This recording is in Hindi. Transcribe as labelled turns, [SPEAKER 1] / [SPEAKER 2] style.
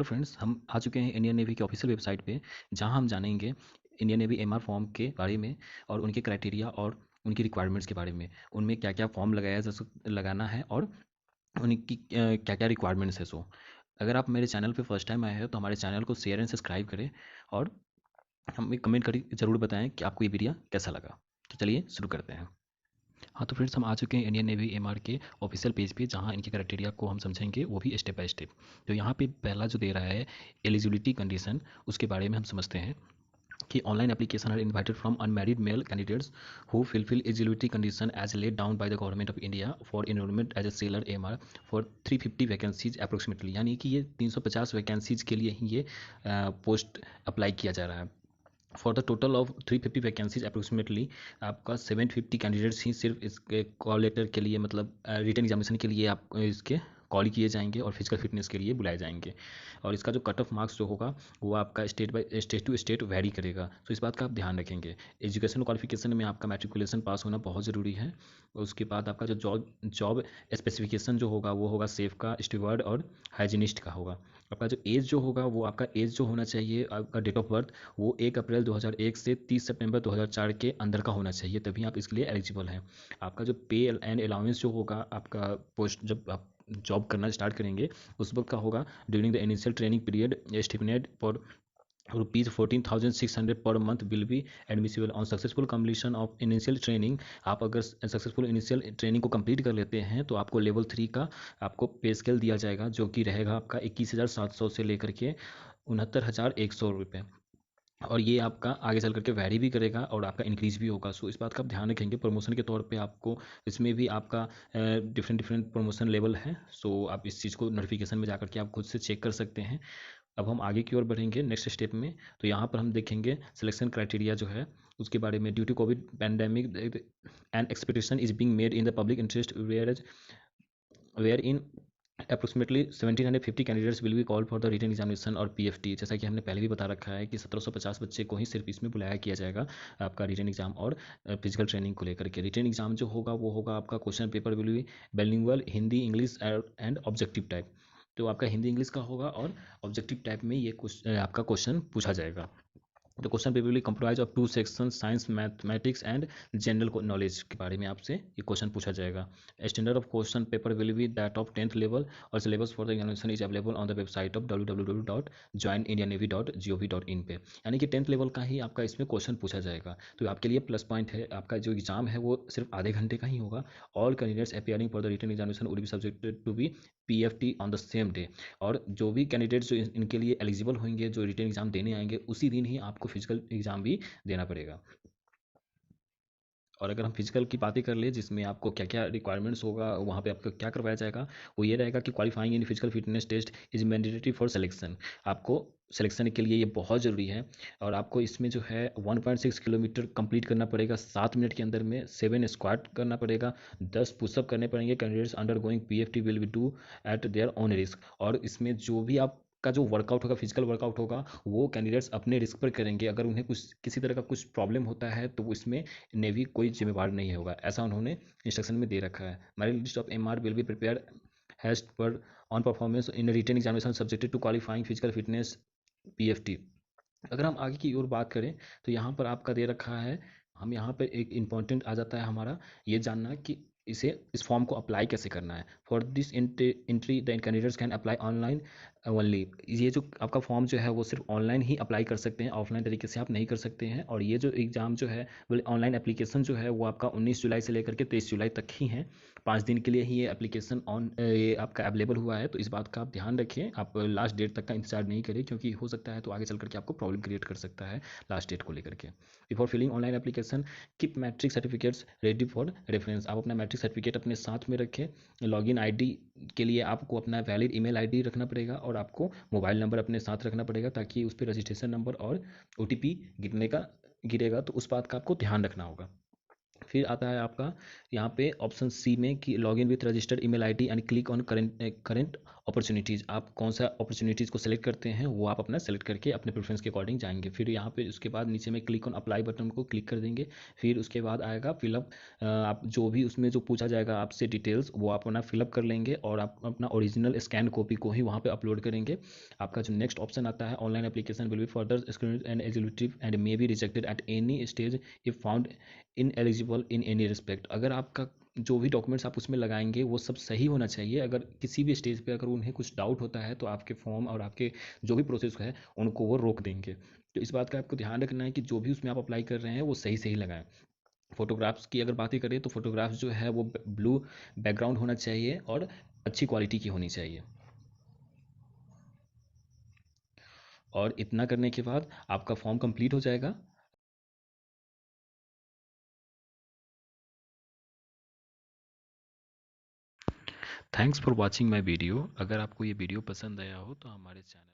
[SPEAKER 1] हेलो फ्रेंड्स, हम आ चुके हैं इंडियन नेवी की ऑफिशियल वेबसाइट पे, जहां हम जानेंगे इंडियन नेवी एमआर फॉर्म के बारे में और उनके क्राइटेरिया और उनकी रिक्वायरमेंट्स के बारे में। उनमें क्या-क्या फॉर्म लगाना है और उनकी क्या-क्या रिक्वायरमेंट्स है। अगर आप मेरे चैनल पे फर्स्ट टाइम आए हैं तो हमारे चैनल को शेयर एंड सब्सक्राइब करें और हमें कमेंट करके ज़रूर बताएं कि आपको ये वीडियो कैसा लगा। तो चलिए शुरू करते हैं। हाँ, तो फ्रेंड्स हम आ चुके हैं इंडियन नेवी एमआर के ऑफिशियल पेज पे, जहाँ इनके क्राइटेरिया को हम समझेंगे, वो भी स्टेप बाय स्टेप। तो यहाँ पे पहला जो दे रहा है एलिजिबिलिटी कंडीशन, उसके बारे में हम समझते हैं कि online application are invited from unmarried male candidates who fulfil eligibility condition as laid down by the government of India for enrolment as a sailor MR for 350 vacancies approximately. यानी कि ये 350 वैकेंसीज के लिए ही ये पोस्ट अप्लाई किया जा रहा है। For the total of 350 vacancies approximately आपका 750 कैंडिडेट्स ही सिर्फ इसके कॉल लेटर के लिए, मतलब रिटन एग्जामिनेशन के लिए आप इसके कॉल किए जाएंगे और फिजिकल फिटनेस के लिए बुलाए जाएंगे। और इसका जो कट ऑफ मार्क्स जो होगा वो आपका स्टेट टू स्टेट वेरी करेगा। तो इस बात का आप ध्यान रखेंगे। एजुकेशन क्वालिफिकेशन में आपका मैट्रिकुलेशन पास होना बहुत ज़रूरी है। उसके बाद आपका जो जॉब स्पेसिफिकेशन जो होगा वो होगा सेफ का, स्टीवर्ड और हाइजीनिस्ट का होगा। आपका जो एज जो होगा वो आपका एज जो होना चाहिए, आपका डेट ऑफ बर्थ वो 1 अप्रैल 2001 से 30 सितंबर 2004 के अंदर का होना चाहिए, तभी आप इसके लिए एलिजिबल हैं। आपका जो पे एंड अलाउंस जो होगा, आपका पोस्ट जब आप जॉब करना स्टार्ट करेंगे उस वक्त का होगा। During the initial training period stipend for rupees 14,600 per month will be admissible on successful completion of initial training. आप अगर सक्सेसफुल इनिशियल ट्रेनिंग को कंप्लीट कर लेते हैं तो आपको लेवल 3 का आपको पे स्केल दिया जाएगा, जो कि रहेगा आपका 21,700 से लेकर के 69,100 रुपये। और ये आपका आगे चल करके वैरी भी करेगा और आपका इंक्रीज़ भी होगा। सो इस बात का आप ध्यान रखेंगे। प्रमोशन के तौर पे आपको इसमें भी आपका डिफरेंट डिफरेंट प्रमोशन लेवल है। सो आप इस चीज़ को नोटिफिकेशन में जाकर के आप खुद से चेक कर सकते हैं। अब हम आगे की ओर बढ़ेंगे नेक्स्ट स्टेप में। तो यहाँ पर हम देखेंगे सिलेक्शन क्राइटेरिया जो है उसके बारे में। Due to COVID pandemic and expectation is being made in the public interest wherein approximately 1750 candidates will be call for the written examination और पीएफटी। जैसा कि हमने पहले भी बता रखा है कि 1750 बच्चे को ही सिर्फ इसमें बुलाया किया जाएगा आपका रिटन एग्जाम और फिजिकल ट्रेनिंग को लेकर के। रिटन एग्जाम जो होगा वो होगा आपका question paper will B bilingual Hindi English and objective type. तो आपका हिंदी इंग्लिश का होगा और ऑब्जेक्टिव टाइप में ये आपका क्वेश्चन पूछा जाएगा। The question paper will comprise of 2 section, science mathematics and general knowledge के बारे में आपसे ये क्वेश्चन पूछा जाएगा। Standard of question paper will be that of 10th level और syllabus for the examination is available on the website of www.joinindiannavy.gov.in पे। यानी कि 10th लेवल का ही आपका इसमें क्वेश्चन पूछा जाएगा। तो आपके लिए प्लस पॉइंट है, आपका जो एग्जाम है वो सिर्फ आधे घंटे का ही होगा। All candidates appearing for the written examination would be subjected to be PFT on the same day. और जो भी कैंडिडेट्स जो इनके लिए एलिजिबल होंगे, जो रिटन एग्जाम देने आएंगे, उसी दिन ही आपको फिजिकल एग्जाम भी देना पड़ेगा। और अगर हम फिजिकल की बातें कर ले जिसमें आपको क्या क्या रिक्वायरमेंट्स होगा, वहाँ पे आपको क्या करवाया जाएगा, वो ये रहेगा कि qualifying in physical fitness test is mandatory for selection. आपको सिलेक्शन के लिए ये बहुत ज़रूरी है। और आपको इसमें जो है 1.6 किलोमीटर कंप्लीट करना पड़ेगा 7 मिनट के अंदर में। 7 स्क्वाट करना पड़ेगा, 10 पुशअप करने पड़ेंगे। Candidates under going PFT will be do at their own risk. और इसमें जो भी आप का जो वर्कआउट होगा, फिजिकल वर्कआउट होगा, वो कैंडिडेट्स अपने रिस्क पर करेंगे। अगर उन्हें कुछ किसी तरह का कुछ प्रॉब्लम होता है तो वो इसमें नेवी कोई जिम्मेवार नहीं होगा, ऐसा उन्होंने इंस्ट्रक्शन में दे रखा है। Merit list of MR will be prepare has पर on performance in written examination subjected to qualifying physical fitness PFT. अगर हम आगे की ओर बात करें तो यहाँ पर आपका दे रखा है, हम यहाँ पर एक इम्पॉर्टेंट आ जाता है हमारा ये जानना कि इस फॉर्म को अप्लाई कैसे करना है। For this entry the candidates can apply online only. ये जो आपका फॉर्म जो है वो सिर्फ ऑनलाइन ही अप्लाई कर सकते हैं, ऑफलाइन तरीके से आप नहीं कर सकते हैं। और ये जो एग्ज़ाम जो है वो ऑनलाइन एप्लीकेशन जो है वो आपका 19 जुलाई से लेकर के 23 जुलाई तक ही है। 5 दिन के लिए ही ये एप्लीकेशन ये आपका अवेलेबल हुआ है। तो इस बात का आप ध्यान रखें, आप लास्ट डेट तक का इंतजार नहीं करें, क्योंकि हो सकता है तो आगे चल करके आपको प्रॉब्लम क्रिएट कर सकता है लास्ट डेट को लेकर के। Before filling online application keep matric certificates ready for reference. आप अपना मैट्रिक सर्टिफिकेट अपने साथ में रखें। लॉगिन आईडी के लिए आपको अपना वैलिड ईमेल आईडी रखना पड़ेगा और आपको मोबाइल नंबर अपने साथ रखना पड़ेगा, ताकि उस पर रजिस्ट्रेशन नंबर और ओटीपी गिरेगा तो उस बात का आपको ध्यान रखना होगा। फिर आता है आपका यहाँ पे ऑप्शन सी में कि login with registered email ID and click on current opportunities, आप कौन सा अपॉर्चुनिटीज़ को सेलेक्ट करते हैं वो आप अपना सेलेक्ट करके अपने प्रेफरेंस के अकॉर्डिंग जाएंगे। फिर यहाँ पे उसके बाद नीचे में क्लिक ऑन अप्लाई बटन को क्लिक कर देंगे। फिर उसके बाद आएगा फिलअप, आप जो भी उसमें जो पूछा जाएगा आपसे डिटेल्स वो आप अपना फिलअप कर लेंगे और आप अपना ओरिजिनल स्कैन कॉपी को ही वहाँ पे अपलोड करेंगे। आपका जो नेक्स्ट ऑप्शन आता है, online application will be further screen and eligibility and may be rejected at any stage if found in eligible in any respect. अगर आपका जो भी डॉक्यूमेंट्स आप उसमें लगाएंगे वो सब सही होना चाहिए। अगर किसी भी स्टेज पे अगर उन्हें कुछ डाउट होता है तो आपके फॉर्म और आपके जो भी प्रोसेस है उनको वो रोक देंगे। तो इस बात का आपको ध्यान रखना है कि जो भी उसमें आप अप्लाई कर रहे हैं वो सही सही लगाएं। फोटोग्राफ्स की अगर बातें करें तो फोटोग्राफ्स जो है वो ब्लू बैकग्राउंड होना चाहिए और अच्छी क्वालिटी की होनी चाहिए। और इतना करने के बाद आपका फॉर्म कंप्लीट हो जाएगा। Thanks for watching my video. अगर आपको ये वीडियो पसंद आया हो तो हमारे चैनल